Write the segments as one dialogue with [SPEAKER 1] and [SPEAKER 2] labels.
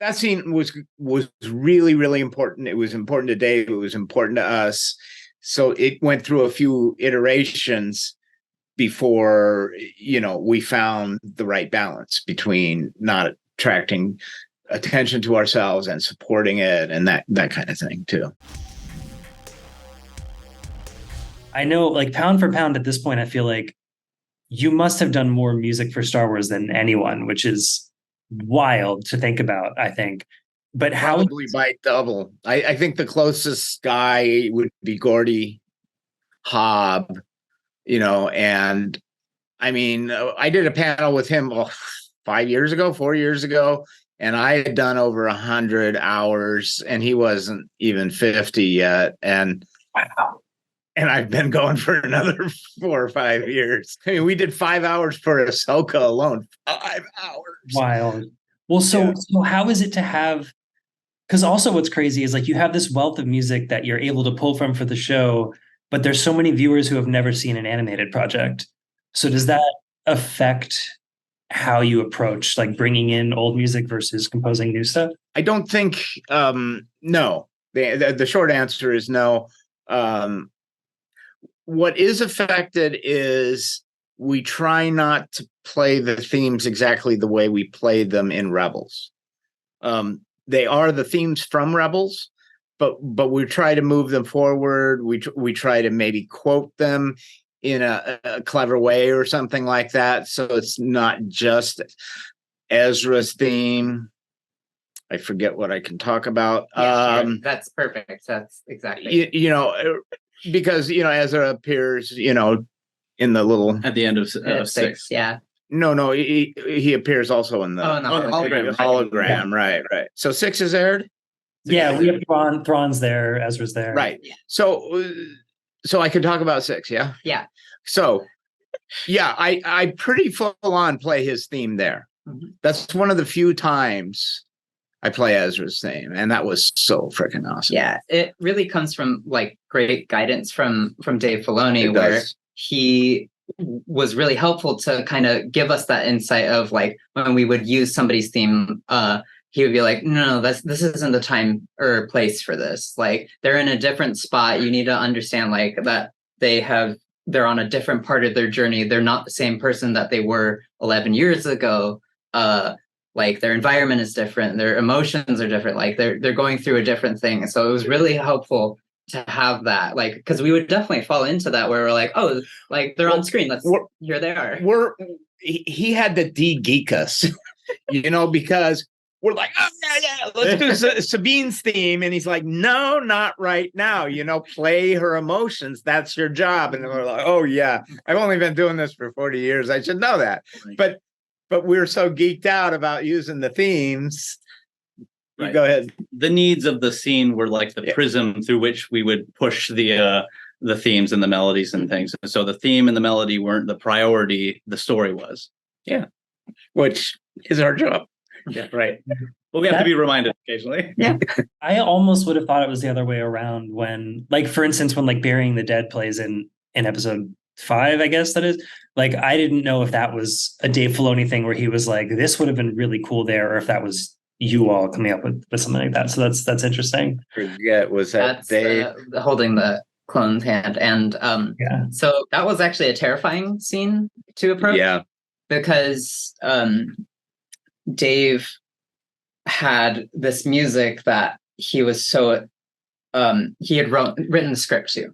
[SPEAKER 1] that scene was really, really important. It was important to Dave. It was important to us. So it went through a few iterations before, we found the right balance between not attracting attention to ourselves and supporting it and that kind of thing too.
[SPEAKER 2] I know, like, pound for pound at this point, I feel like you must have done more music for Star Wars than anyone, which is wild to think about, I think. But how
[SPEAKER 1] Probably by double. I think the closest guy would be Gordy Hobb, and I mean, I did a panel with him 4 years ago, and I had done over 100 hours, and he wasn't even 50 yet. And
[SPEAKER 2] wow.
[SPEAKER 1] And I've been going for another 4 or 5 years. I mean, we did 5 hours for Ahsoka alone. 5 hours.
[SPEAKER 2] Wild. Well, so how is it to have? Because also what's crazy is, like, you have this wealth of music that you're able to pull from for the show, but there's so many viewers who have never seen an animated project. So does that affect how you approach, like, bringing in old music versus composing new stuff?
[SPEAKER 1] I don't think, no. The short answer is no. What is affected is we try not to play the themes exactly the way we played them in Rebels. They are the themes from Rebels, but we try to move them forward. We try to maybe quote them in a clever way or something like that. So it's not just Ezra's theme. I forget what I can talk about.
[SPEAKER 3] Yeah, that's perfect. That's exactly.
[SPEAKER 1] Because Ezra appears, in the little
[SPEAKER 4] at the end of 6.
[SPEAKER 3] Yeah.
[SPEAKER 1] No, he appears also in the hologram. Right. So 6 is aired.
[SPEAKER 2] Yeah, we have Thrawn's there, Ezra's there.
[SPEAKER 1] Right. So I could talk about 6. Yeah.
[SPEAKER 3] Yeah.
[SPEAKER 1] So, yeah, I pretty full on play his theme there. Mm-hmm. That's one of the few times I play Ezra's theme, and that was so freaking awesome.
[SPEAKER 3] Yeah, it really comes from, like, great guidance from Dave Filoni, where he was really helpful to kind of give us that insight of, like, when we would use somebody's theme, he would be like, no, this isn't the time or place for this. Like, they're in a different spot. You need to understand, like, that they're on a different part of their journey. They're not the same person that they were 11 years ago. Like, their environment is different, their emotions are different, like they're going through a different thing. So it was really helpful to have that, like, because we would definitely fall into that where we're like, oh, like, they're on screen, here they are.
[SPEAKER 1] He had to de-geek us, because we're like, oh yeah, let's do Sabine's theme, and he's like, no, not right now. Play her emotions. That's your job. And then we're like, oh yeah, I've only been doing this for 40 years. I should know that, right. But we're so geeked out about using the themes. Right. Go ahead.
[SPEAKER 4] The needs of the scene were like the prism through which we would push the themes and the melodies and things. So the theme and the melody weren't the priority. The story was.
[SPEAKER 1] Yeah. Which is our job.
[SPEAKER 4] Yeah. Right. Well, we have to be reminded occasionally.
[SPEAKER 2] Yeah. I almost would have thought it was the other way around when, like, for instance, when, like, Burying the Dead plays in episode 5, I guess that is. Like, I didn't know if that was a Dave Filoni thing where he was like, this would have been really cool there, or if that was you all coming up with something like that. So that's interesting.
[SPEAKER 1] Forget, was that Dave
[SPEAKER 3] holding the clone's hand? And so that was actually a terrifying scene to approach.
[SPEAKER 1] Yeah.
[SPEAKER 3] Because Dave had this music that he was so he had written the script to.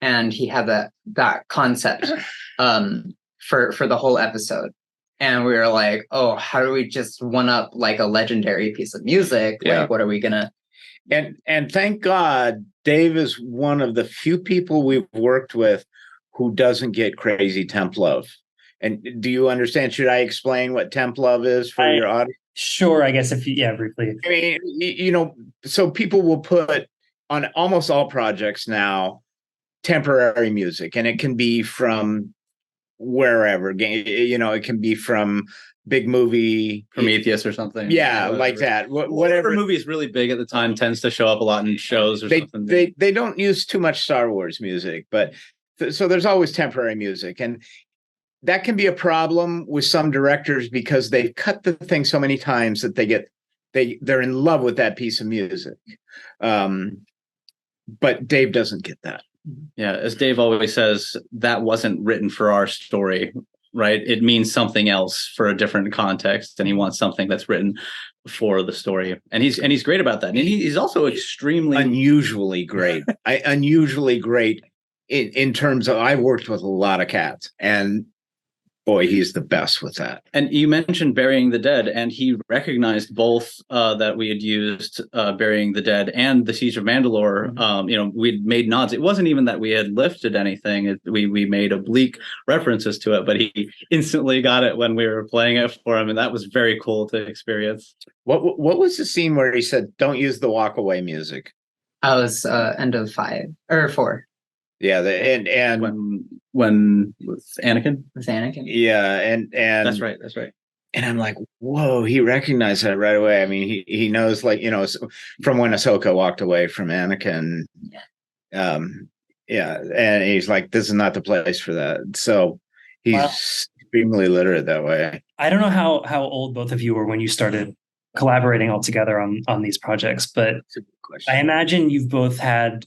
[SPEAKER 3] And he had that concept for the whole episode. And we were like, oh, how do we just one up, like, a legendary piece of music? Yeah. Like, what are we gonna?
[SPEAKER 1] And thank God, Dave is one of the few people we've worked with who doesn't get crazy temp love. And do you understand? Should I explain what temp love is for your audience?
[SPEAKER 2] Sure, I guess briefly.
[SPEAKER 1] I mean, so people will put on almost all projects now temporary music, and it can be from wherever, it can be from big movie
[SPEAKER 4] Prometheus or something,
[SPEAKER 1] like that.
[SPEAKER 4] Whatever movie is really big at the time tends to show up a lot in shows or something.
[SPEAKER 1] They don't use too much Star Wars music, but so there's always temporary music, and that can be a problem with some directors because they've cut the thing so many times that they get they're in love with that piece of music. But Dave doesn't get that.
[SPEAKER 4] Yeah, as Dave always says, that wasn't written for our story, right? It means something else for a different context, and he wants something that's written for the story. And he's great about that. And he's also extremely
[SPEAKER 1] unusually great. Unusually great in terms of, I worked with a lot of cats, and boy, he's the best with that.
[SPEAKER 4] And you mentioned Burying the Dead, and he recognized both that we had used Burying the Dead and the Siege of Mandalore. We'd made nods. It wasn't even that we had lifted anything. We made oblique references to it, but he instantly got it when we were playing it for him, and that was very cool to experience.
[SPEAKER 1] What was the scene where he said, "Don't use the walk away music"?
[SPEAKER 3] I was end of 5 or 4.
[SPEAKER 1] Yeah, and
[SPEAKER 4] when with Anakin.
[SPEAKER 3] With Anakin.
[SPEAKER 1] Yeah, and
[SPEAKER 4] That's right.
[SPEAKER 1] And I'm like, whoa, he recognized that right away. I mean, he knows, like, from when Ahsoka walked away from Anakin. Yeah, and he's like, this is not the place for that. So he's extremely literate that way.
[SPEAKER 2] I don't know how old both of you were when you started collaborating all together on these projects, but I imagine you've both had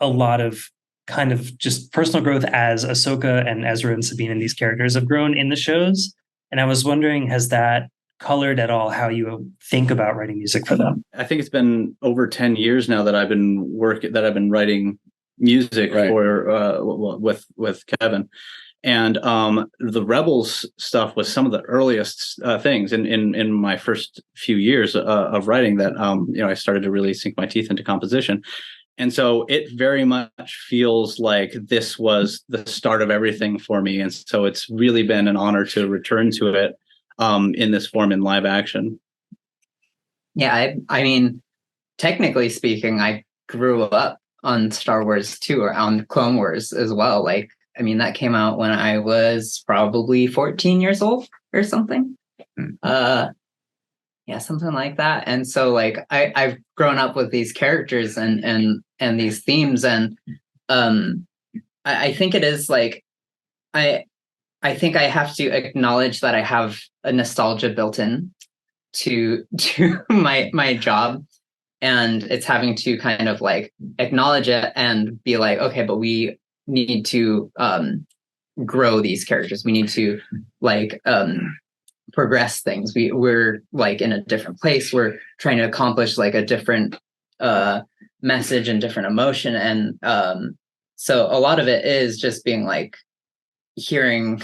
[SPEAKER 2] a lot of kind of just personal growth as Ahsoka and Ezra and Sabine and these characters have grown in the shows. And I was wondering, has that colored at all how you think about writing music for them?
[SPEAKER 4] I think it's been over 10 years now that I've been writing music for with Kevin. And the Rebels stuff was some of the earliest things in my first few years of writing that I started to really sink my teeth into composition. And so it very much feels like this was the start of everything for me. And so it's really been an honor to return to it in this form in live action.
[SPEAKER 3] Yeah, I mean, technically speaking, I grew up on Star Wars too, or on Clone Wars as well. Like, I mean, that came out when I was probably 14 years old or something. Yeah, something like that. And so, like, I've grown up with these characters and these themes, and I think it is like I think I have to acknowledge that I have a nostalgia built in to my job, and it's having to kind of like acknowledge it and be like, okay, but we need to grow these characters. We need to like progress things. We're like in a different place. We're trying to accomplish like a different message and different emotion. And so a lot of it is just being like hearing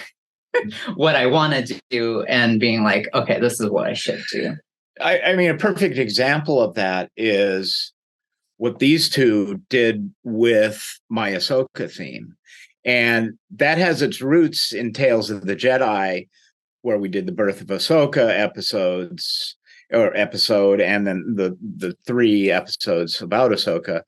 [SPEAKER 3] what I want to do and being like, okay, this is what I should do.
[SPEAKER 1] I mean, a perfect example of that is what these two did with my Ahsoka theme. And that has its roots in Tales of the Jedi, where we did the Birth of Ahsoka episode, and then the 3 episodes about Ahsoka.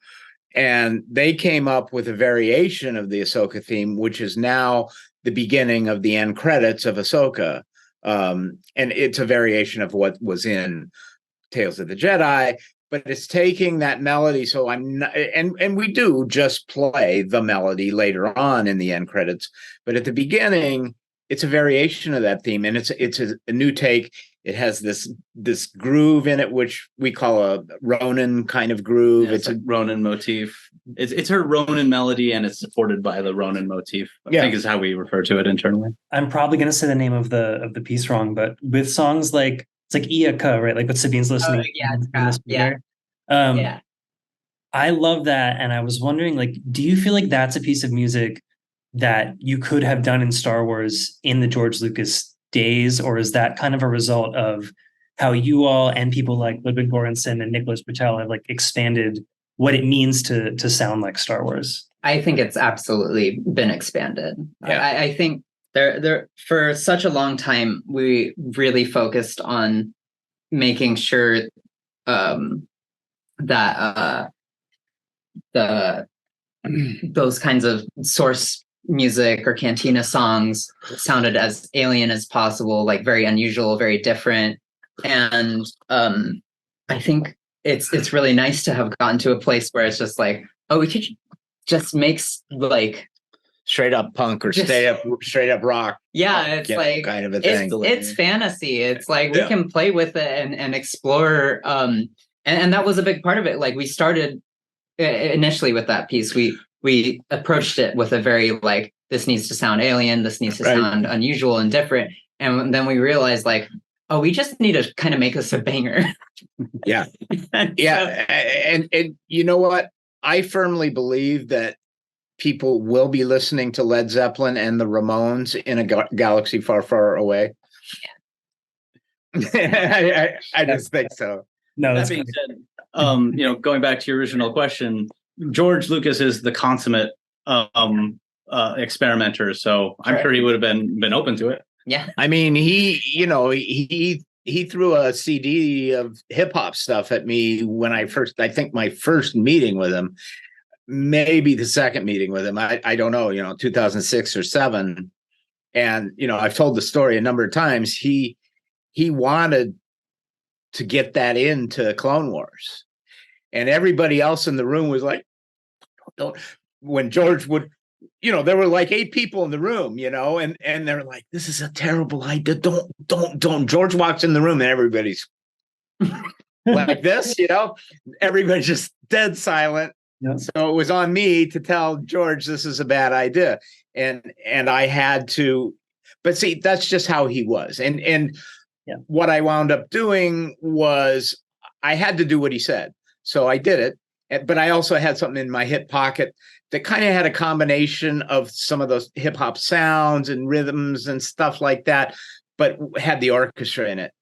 [SPEAKER 1] And they came up with a variation of the Ahsoka theme, which is now the beginning of the end credits of Ahsoka. And it's a variation of what was in Tales of the Jedi, but it's taking that melody. So I'm not, and we do just play the melody later on in the end credits, but at the beginning, it's a variation of that theme, and it's a new take. It has this groove in it, which we call a Ronin kind of groove.
[SPEAKER 4] Yeah, it's a Ronin motif. It's her Ronin melody, and it's supported by the Ronin motif. I think is how we refer to it internally.
[SPEAKER 2] I'm probably going to say the name of the piece wrong, but with songs like it's like Iaka, right? Like what Sabine's listening.
[SPEAKER 3] Yeah.
[SPEAKER 2] I love that, and I was wondering, like, do you feel like that's a piece of music that you could have done in Star Wars in the George Lucas days, or is that kind of a result of how you all and people like Ludwig Göransson and Nicholas Britell have like expanded what it means to sound like Star Wars?
[SPEAKER 3] I think it's absolutely been expanded.
[SPEAKER 1] Yeah.
[SPEAKER 3] I think there for such a long time we really focused on making sure that those kinds of source music or cantina songs sounded as alien as possible, like very unusual, very different. And I think it's really nice to have gotten to a place where it's just like, oh, we could just make like
[SPEAKER 1] straight up punk or straight up rock.
[SPEAKER 3] Yeah, it's like
[SPEAKER 1] kind of a thing.
[SPEAKER 3] It's fantasy. It's like we can play with it and explore. And that was a big part of it. Like we started initially with that piece. We approached it with a very like, this needs to sound alien. This needs to sound unusual and different. And then we realized like, oh, we just need to kind of make this a banger.
[SPEAKER 1] Yeah. And you know what? I firmly believe that people will be listening to Led Zeppelin and the Ramones in a galaxy far, far away. Yeah. I just think so.
[SPEAKER 4] No, that being said, going back to your original question, George Lucas is the consummate experimenter, so I'm sure he would have been open to it.
[SPEAKER 3] Yeah,
[SPEAKER 1] I mean, he threw a CD of hip hop stuff at me when I think my first meeting with him, maybe the second meeting with him, I don't know, 2006 or 7, and I've told the story a number of times. He wanted to get that into Clone Wars, and everybody else in the room was like, don't. When George would, there were like 8 people in the room, and they're like, this is a terrible idea. Don't. George walks in the room and everybody's like this, everybody's just dead silent. Yeah. So it was on me to tell George this is a bad idea. And I had to, but see, that's just how he was. And what I wound up doing was I had to do what he said. So I did it. But I also had something in my hip pocket that kind of had a combination of some of those hip hop sounds and rhythms and stuff like that, but had the orchestra in it.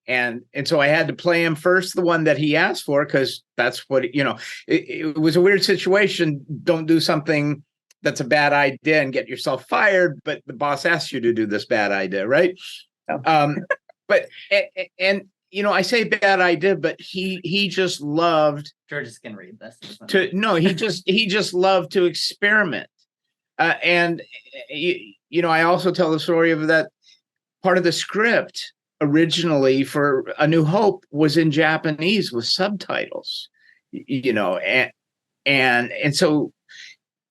[SPEAKER 1] And so I had to play him first, the one that he asked for, because that's what, it was a weird situation. Don't do something that's a bad idea and get yourself fired, but the boss asks you to do this bad idea, right? Oh. But I say bad idea, but he just loved.
[SPEAKER 3] George is gonna read this.
[SPEAKER 1] He just loved to experiment, and I also tell the story of that part of the script originally for A New Hope was in Japanese with subtitles, and so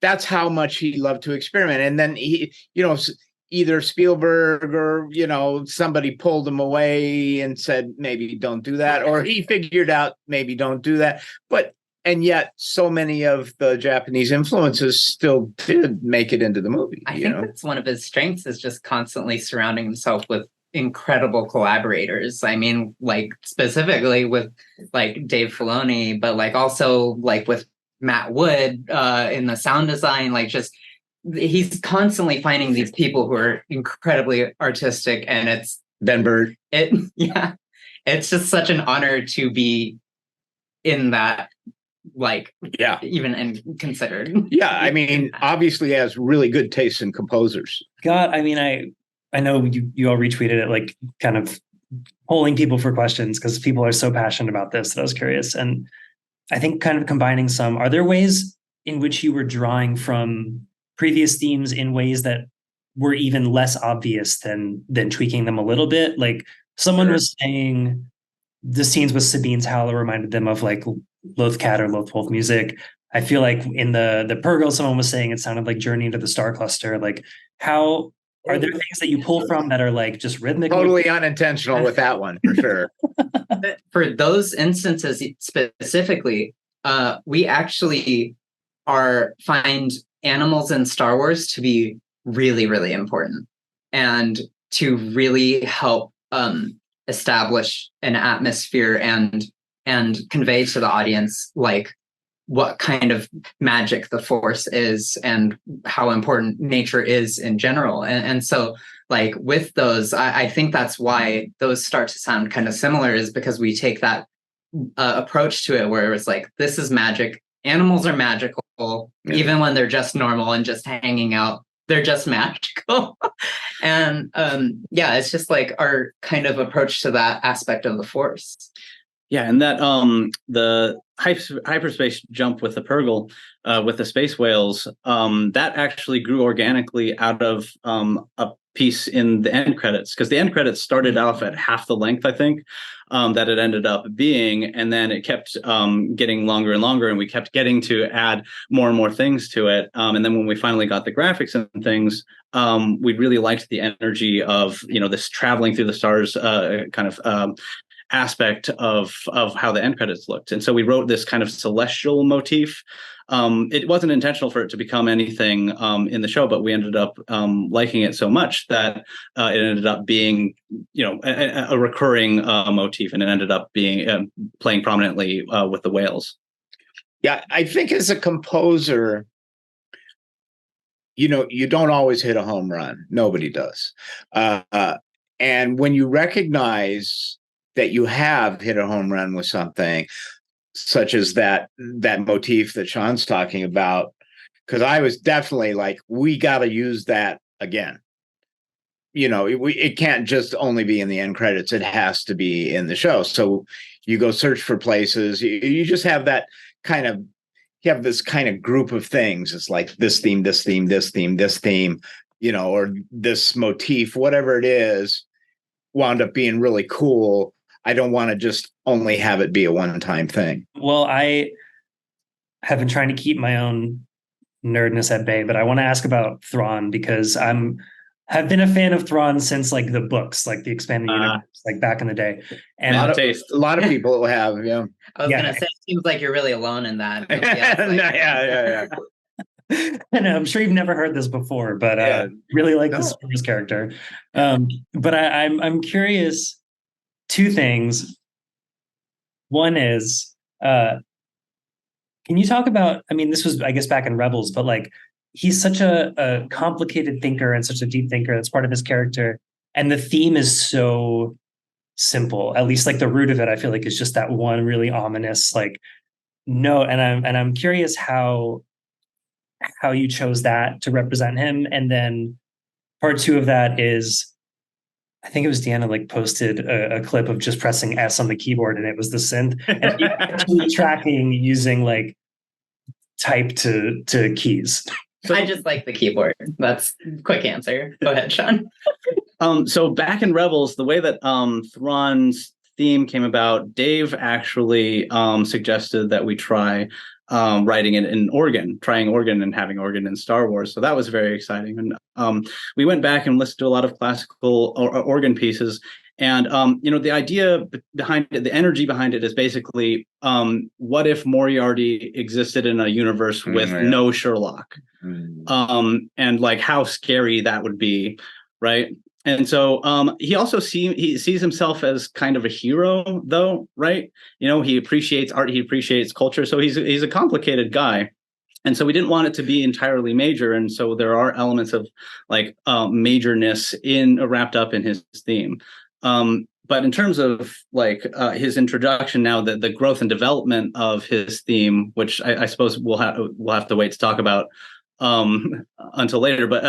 [SPEAKER 1] that's how much he loved to experiment. And then he, either Spielberg or, somebody pulled him away and said, maybe don't do that. Or he figured out, maybe don't do that. And yet so many of the Japanese influences still did make it into the movie.
[SPEAKER 3] I think that's one of his strengths, is just constantly surrounding himself with incredible collaborators. I mean, like specifically with like Dave Filoni, but like also like with Matt Wood in the sound design, like just, he's constantly finding these people who are incredibly artistic, and it's
[SPEAKER 1] Ben Bird.
[SPEAKER 3] It's just such an honor to be in that, even and considered.
[SPEAKER 1] I mean, obviously has really good taste in composers.
[SPEAKER 2] God, I mean, I know you all retweeted it, like kind of polling people for questions, because people are so passionate about this that I was curious. And I think kind of combining are there ways in which you were drawing from previous themes in ways that were even less obvious than tweaking them a little bit? Like someone was saying the scenes with Sabine's howl reminded them of like Loth Cat or Loth Wolf music. I feel like in the Purgle, someone was saying it sounded like Journey into the Star Cluster. Like, how are there things that you pull from that are like just rhythmic?
[SPEAKER 1] Totally unintentional with that one, for sure.
[SPEAKER 3] For those instances specifically, we actually find animals in Star Wars to be really, really important, and to really help establish an atmosphere and convey to the audience like what kind of magic the Force is and how important nature is in general. And so like with those, I think that's why those start to sound kind of similar, is because we take that approach to it where it's like, this is magic. Animals are magical, even when they're just normal and just hanging out. They're just magical. And it's just like our kind of approach to that aspect of the Force.
[SPEAKER 4] Yeah, and that the hyperspace jump with the Purgle, with the space whales, that actually grew organically out of piece in the end credits, because the end credits started off at half the length, I think, that it ended up being, and then it kept getting longer and longer, and we kept getting to add more and more things to it. And then when we finally got the graphics and things, we really liked the energy of, you know, this traveling through the stars kind of aspect of how the end credits looked. And so we wrote this kind of celestial motif. It wasn't intentional for it to become anything in the show, but we ended up liking it so much that it ended up being, you know, a recurring motif, and it ended up being playing prominently with the whales.
[SPEAKER 1] Yeah, I think as a composer, you know, you don't always hit a home run. Nobody does. And when you recognize that you have hit a home run with something, such as that motif that Sean's talking about, because I was definitely like, we got to use that again. You know, it can't just only be in the end credits. It has to be in the show. So you go search for places. You just have that kind of, you have this kind of group of things. It's like this theme, this theme, this theme, this theme, you know, or this motif, whatever it is, wound up being really cool. I don't want to just only have it be a one-time thing.
[SPEAKER 2] Well, I have been trying to keep my own nerdness at bay, but I want to ask about Thrawn, because have been a fan of Thrawn since like the books, like the expanded universe, like back in the day. And
[SPEAKER 1] a lot of people have, yeah.
[SPEAKER 3] I was gonna say, it seems like you're really alone in that.
[SPEAKER 1] Yeah.
[SPEAKER 2] And I'm sure you've never heard this before, but really like this character. But I'm curious. Two things. One is, can you talk about, I mean, this was, I guess, back in Rebels, but like, he's such a complicated thinker and such a deep thinker. That's part of his character. And the theme is so simple, at least like the root of it, I feel like is just that one really ominous, like, note. And I'm curious how you chose that to represent him. And then part two of that is, I think it was Deana like posted a clip of just pressing S on the keyboard, and it was the synth, and you actually tracking using like type to keys.
[SPEAKER 3] I just like the keyboard. That's quick answer. Go ahead, Sean.
[SPEAKER 4] So back in Rebels, the way that Thrawn's theme came about, Dave actually suggested that we try writing it in organ, trying organ and having organ in Star Wars. So that was very exciting. And we went back and listened to a lot of classical organ pieces. And, you know, the idea behind it, the energy behind it is basically, what if Moriarty existed in a universe with no Sherlock? And like how scary that would be, right? And so he also sees himself as kind of a hero, though, right? You know, he appreciates art, he appreciates culture. So he's a complicated guy. And so we didn't want it to be entirely major. And so there are elements of like majorness wrapped up in his theme. But in terms of like his introduction now, the growth and development of his theme, which I suppose we'll have to wait to talk about until later. But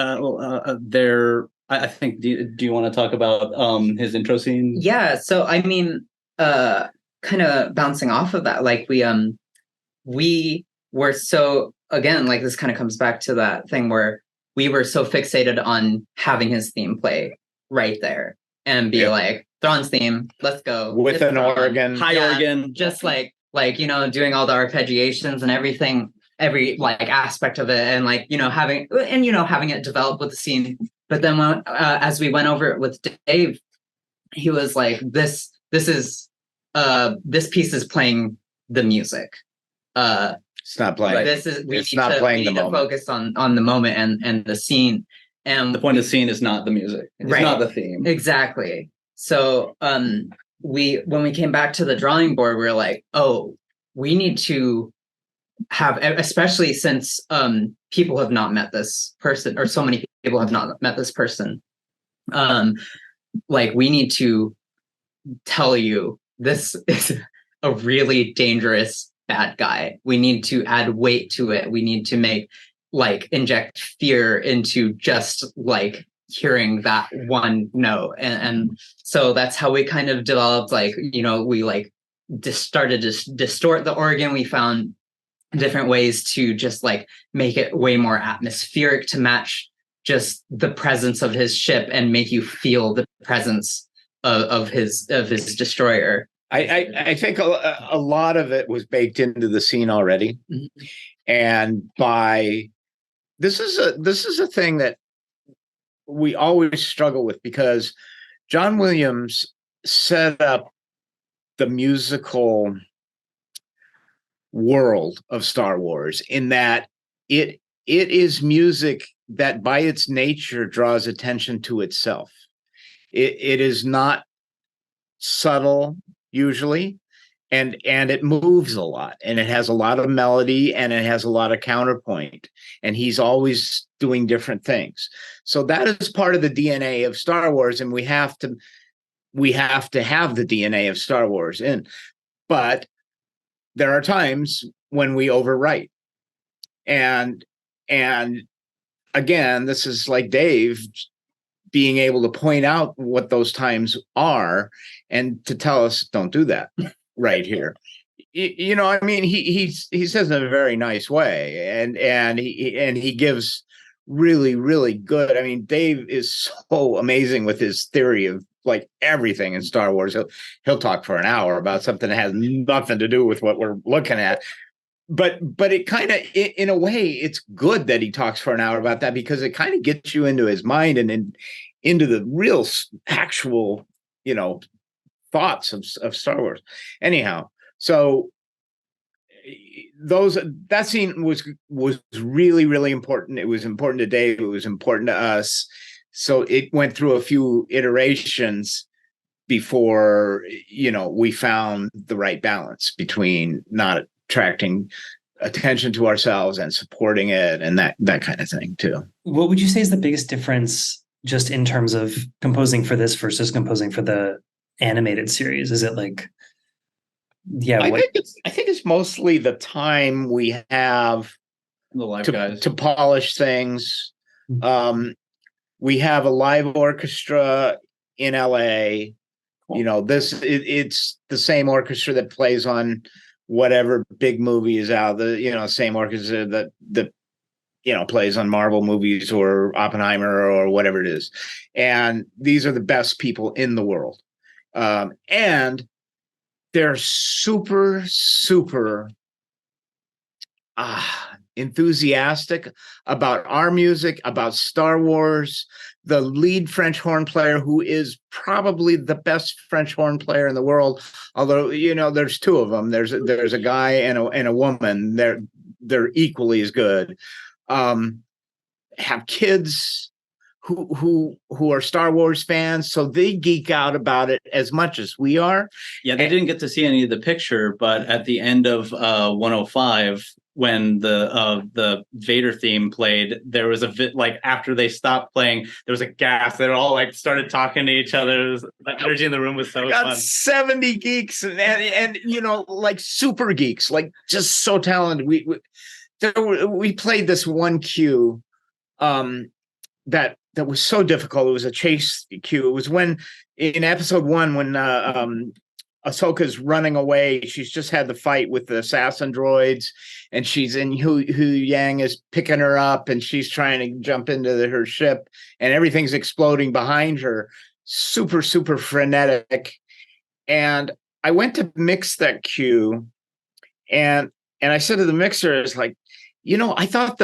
[SPEAKER 4] I think, do you want to talk about his intro scene?
[SPEAKER 3] Yeah. So, I mean, kind of bouncing off of that, like we were so, again, like this kind of comes back to that thing where we were so fixated on having his theme play right there and be like, Thrawn's theme, let's go.
[SPEAKER 1] With an organ.
[SPEAKER 4] High organ.
[SPEAKER 3] Just like, you know, doing all the arpeggiations and everything, every like aspect of it, and like, you know, having it develop with the scene. But then when, as we went over it with Dave, he was like, this piece is playing the music.
[SPEAKER 1] It's not playing.
[SPEAKER 3] We need to focus on the moment and the scene. And
[SPEAKER 4] the point of the scene is not the music. It's not the theme.
[SPEAKER 3] Exactly. So when we came back to the drawing board, we were like, oh, we need to have, especially since people have not met this person, or so many people have not met this person. Like, we need to tell you this is a really dangerous bad guy. We need to add weight to it. We need to inject fear into just like hearing that one note. And so that's how we kind of developed, like, you know, we like just started to distort the organ. We found different ways to just like make it way more atmospheric to match just the presence of his ship and make you feel the presence of his destroyer.
[SPEAKER 1] I think a lot of it was baked into the scene already. Mm-hmm. And this is a thing that we always struggle with, because John Williams set up the musical world of Star Wars in that it is music that by its nature draws attention to itself. It is not subtle usually, and it moves a lot, and it has a lot of melody, and it has a lot of counterpoint, and he's always doing different things. So that is part of the DNA of Star Wars, and we have to have the DNA of Star Wars in. But there are times when we overwrite, and again, this is like Dave being able to point out what those times are and to tell us, don't do that right here. You know, I mean, he says in a very nice way, and he gives really, really good. I mean, Dave is so amazing with his theory of like everything in Star Wars. He'll talk for an hour about something that has nothing to do with what we're looking at. But it kind of, in a way, it's good that he talks for an hour about that, because it kind of gets you into his mind and into the real actual, you know, thoughts of Star Wars. Anyhow, so that scene was really, really important. It was important to Dave. It was important to us. So it went through a few iterations before, you know, we found the right balance between not attracting attention to ourselves and supporting it, and that kind of thing too.
[SPEAKER 2] What would you say is the biggest difference just in terms of composing for this versus composing for the animated series? Is it like,
[SPEAKER 1] I think it's mostly the time we have
[SPEAKER 4] the live guys
[SPEAKER 1] to polish things. We have a live orchestra in LA. Cool. You know, it's the same orchestra that plays on whatever big movie is out. The same orchestra that plays on Marvel movies or Oppenheimer or whatever it is. And these are the best people in the world. And they're super, super enthusiastic about our music, about Star Wars. The lead French horn player, who is probably the best French horn player in the world, although, you know, there's two of them. There's a guy and a woman. They're equally as good. Have kids who are Star Wars fans, so they geek out about it as much as we are.
[SPEAKER 4] Yeah, they didn't get to see any of the picture, but at the end of 105, when the Vader theme played, there was after they stopped playing, there was a gasp. They all like started talking to each other. The energy in the room was so fun.
[SPEAKER 1] 70 geeks and you know, like super geeks, like just so talented. We played this one cue that was so difficult. It was a chase cue. It was when in episode 1, when Ahsoka's running away. She's just had the fight with the assassin droids, and she's in Hu Yang is picking her up, and she's trying to jump into her ship, and everything's exploding behind her. Super, super frenetic. And I went to mix that cue, and I said to the mixer, it's like, you know, I thought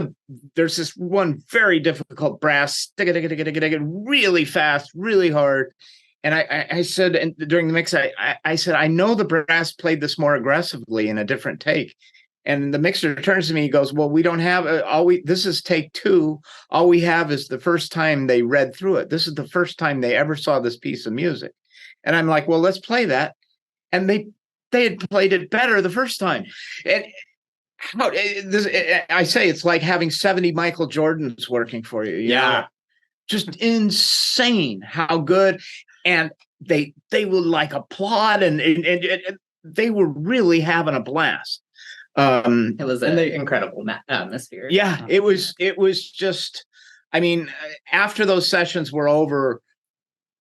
[SPEAKER 1] there's this one very difficult brass, really fast, really hard. And I said, and during the mix, I said, I know the brass played this more aggressively in a different take. And the mixer turns to me, he goes, well, we don't have this is take 2. All we have is the first time they read through it. This is the first time they ever saw this piece of music. And I'm like, well, let's play that. And they had played it better the first time. And I say it's like having 70 Michael Jordans working for you.
[SPEAKER 4] Yeah.
[SPEAKER 1] Just insane how good. And they will like applaud and they were really having a blast.
[SPEAKER 3] It was an incredible atmosphere.
[SPEAKER 1] Yeah, it was just, I mean, after those sessions were over,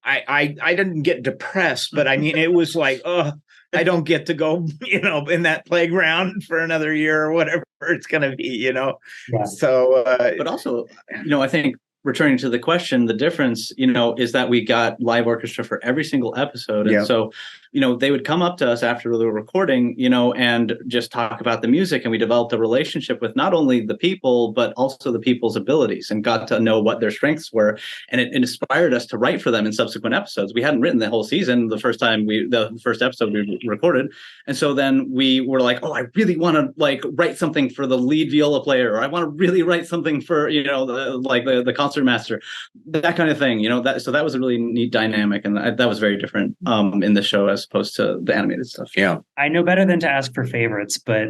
[SPEAKER 1] I didn't get depressed, but I mean, it was like, oh, I don't get to go, you know, in that playground for another year or whatever it's going to be, you know?
[SPEAKER 2] Yeah.
[SPEAKER 1] So,
[SPEAKER 4] but also, you know, I think returning to the question, the difference, is that we got live orchestra for every single episode. And so, they would come up to us after the recording, and just talk about the music. And we developed a relationship with not only the people, but also the people's abilities, and got to know what their strengths were. And it inspired us to write for them in subsequent episodes. We hadn't written the whole season the first episode we recorded. And so then we were like, oh, I really want to write something for the lead viola player, or I want to really write something for, the concert master, that kind of thing, so that was a really neat dynamic. And that was very different in the show as opposed to the animated stuff.
[SPEAKER 1] Yeah.
[SPEAKER 2] I know better than to ask for favorites, but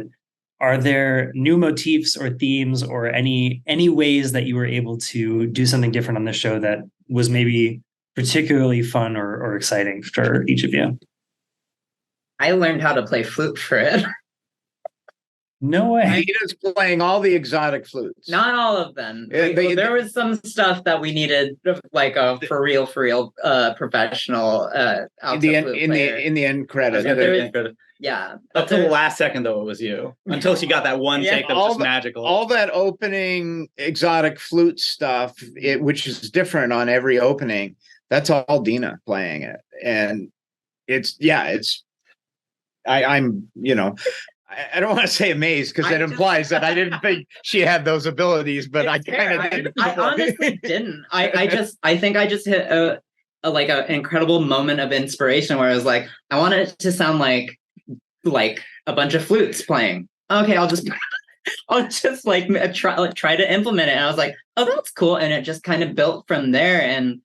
[SPEAKER 2] are there new motifs or themes or any ways that you were able to do something different on the show that was maybe particularly fun or exciting for each of you?
[SPEAKER 3] I learned how to play flute for it.
[SPEAKER 2] No way.
[SPEAKER 1] Deana's playing all the exotic flutes.
[SPEAKER 3] Not all of them. There was some stuff that we needed, like a for real professional
[SPEAKER 1] in the end credit.
[SPEAKER 3] Yeah.
[SPEAKER 4] Up to the last second, though, it was you. Until she got that one take that was just magical.
[SPEAKER 1] All that opening exotic flute stuff, which is different on every opening, that's all Deana playing it. And I'm I don't want to say amazed, because that implies that I didn't think she had those abilities, but I kind of did.
[SPEAKER 3] I honestly didn't. I think I just hit an incredible moment of inspiration where I was like, I want it to sound like a bunch of flutes playing. Okay, I'll just try to implement it. And I was like, oh, that's cool. And it just kind of built from there. And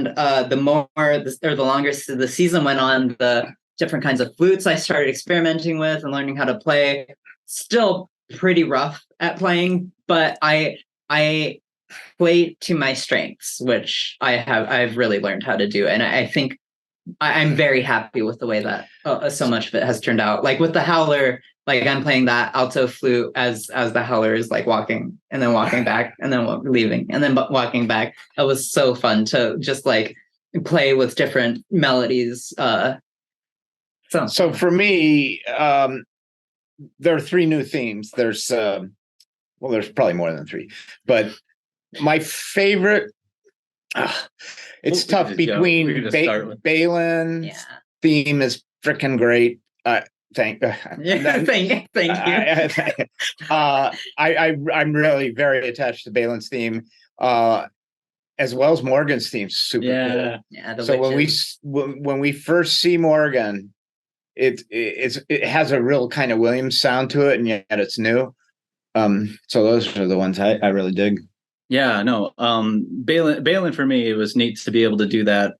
[SPEAKER 3] the longer the season went on, the different kinds of flutes I started experimenting with and learning how to play. Still pretty rough at playing, but I play to my strengths, which I've really learned how to do. And I think I'm very happy with the way that so much of it has turned out. Like with the howler, I'm playing that alto flute as the howler is walking and then walking back and then leaving and then walking back. It was so fun to just play with different melodies. So
[SPEAKER 1] for me, there are three new themes. There's there's probably more than three, but my favorite, it's tough between Balin's theme is freaking great. Thank you. I'm really very attached to Balin's theme, as well as Morgan's theme. Super cool.
[SPEAKER 3] Yeah.
[SPEAKER 1] So when we first see Morgan, it has a real kind of Williams sound to it, and yet it's new. So those are the ones I really dig.
[SPEAKER 4] Yeah, no. Balin for me, it was neat to be able to do that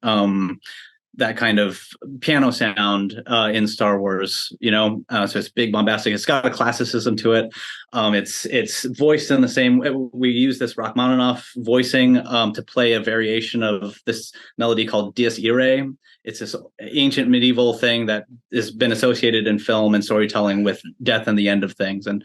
[SPEAKER 4] that kind of piano sound in Star Wars, so it's big, bombastic. It's got a classicism to it. It's voiced in the same. We use this Rachmaninoff voicing to play a variation of this melody called Dies Irae. It's this ancient medieval thing that has been associated in film and storytelling with death and the end of things. And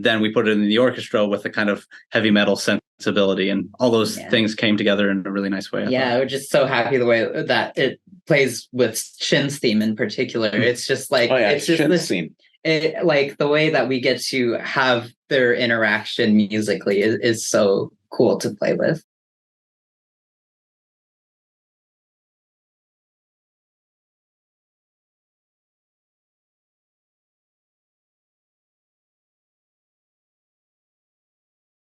[SPEAKER 4] then we put it in the orchestra with a kind of heavy metal sensibility, and all those things came together in a really nice way.
[SPEAKER 3] I was just so happy the way that it plays with Shin's theme in particular. It's just it's just
[SPEAKER 1] Shin's theme.
[SPEAKER 3] The way that we get to have their interaction musically is so cool to play with.